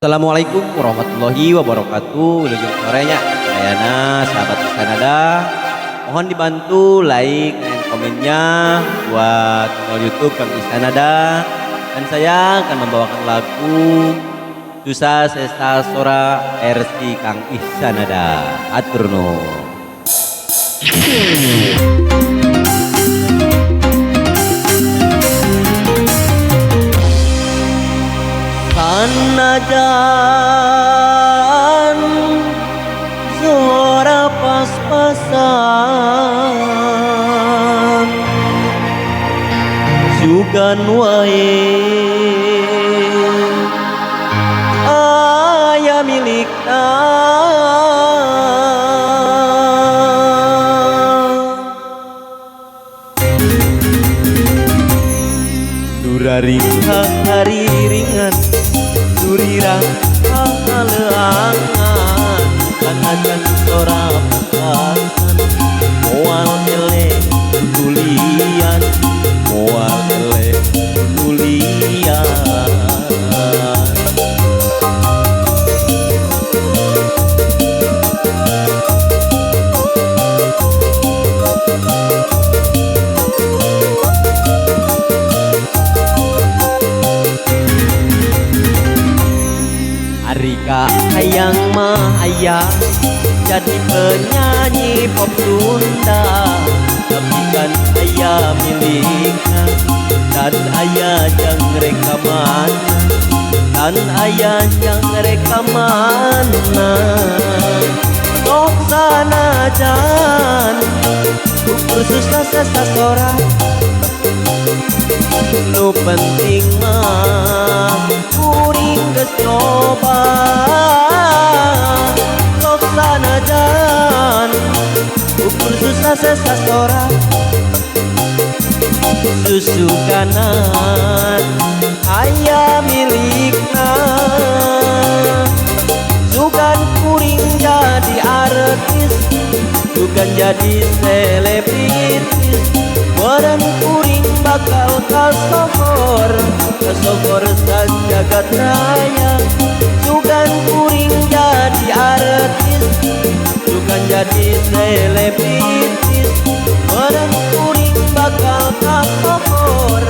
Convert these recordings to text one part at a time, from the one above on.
Assalamualaikum warahmatullahi wabarakatuh. Wilujeng sorenya Sayana sahabat Isanada, mohon dibantu like dan komennya buat channel YouTube Kang Isanada. Dan saya akan membawakan lagu Susah Sesa Sora versi Kang Isanada. Atur nuhun. Sanajan suara pas-pasan sugan wae aya milikna duraring hari ringan durirang haleangan kanajan sorapan moal ele tulian moal ele tulian Rika hayang mahaya jadi penyanyi pop Sunda, tapi kan ayah miliknya dan ayah jang rekaman dan ayah jang rekaman sok sanajan ukur susah sesa sora nu penting mah kuring geus coba sok sanajan ukur susah sesa sora susuganan aya milikna sugan kuring jadi artis sugan jadi selebritis meureun kuring bakal kasogor sajagat raya sugan kuring jadi artis sugan jadi selebritis meureun kuring bakal kasogor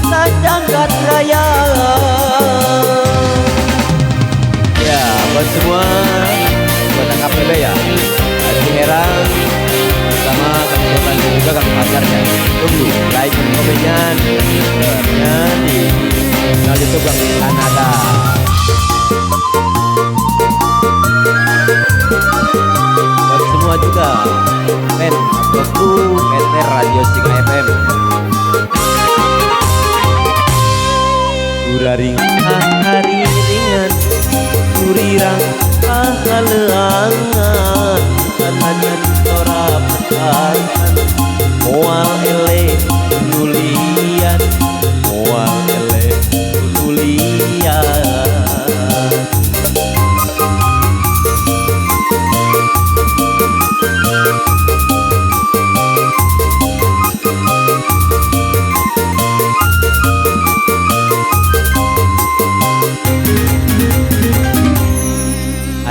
sajagat raya. Ya buat semua buat KPB ya Haji Herang bersama Kang Sultan dan juga Kang Pacarnya. Tunggu like dan komennya di channel YouTube Kang Isanada. Buat semua juga fan Abdu PT Radio Singa FM. Duraring hari ringan durirang haleangan kanajan sorapan moal ele tulian moal ele tulian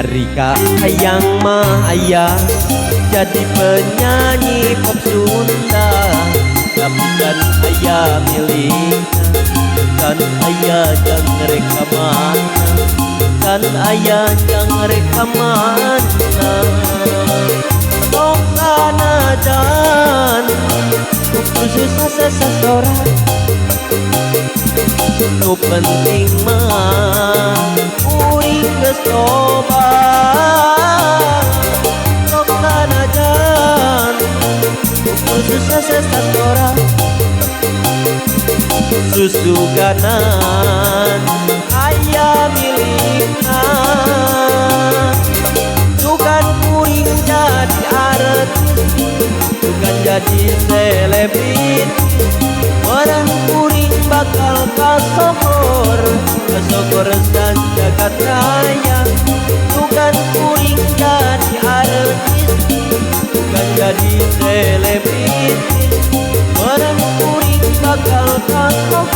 Rika hayang mahaya jadi penyanyi pop Sunda, tapi kan ayah miliknya kan ayah jang rekaman kan ayah jang rekaman sok sanajan ukur susah sesa sora nu penting mah kuring geus coba sok sanajan ukur susah sesa sora susuganan aya milikna sugan kuring jadi artis sugan jadi selebritis meureun kuring bakal kasogor sajagat raya sugan kuring jadi artis sugan jadi selebritis meureun kuring bakal kasogor